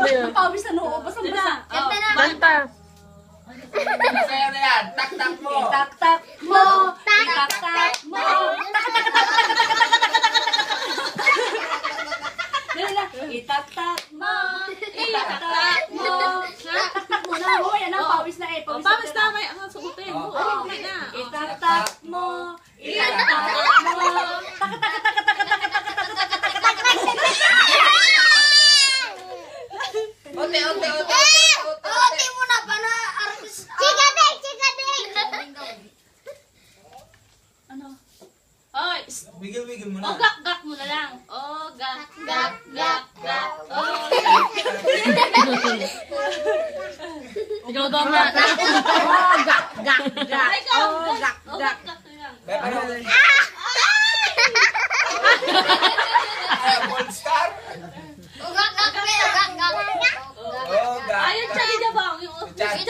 Pawis na noo. Basta-basta. Kanta. Sayaw na yan. Tak-tak mo. Tak-tak mo. Tak-tak mo. Itak-tak mo. Itak-tak mo. Tak-tak mo na. O, yan ang pawis na eh. Pawis na may ang sukutin. Itak-tak mo. Itak-tak mo. Ote. Ote mo na pa na artist. Chika ding. Ano? Oy, Wiggle mo na. gak mo na lang. Gak. Ikaw daw na. Gak. Gak. Gold star. Ugak. Oh, Ayun, tsali na ba? Yung tsali,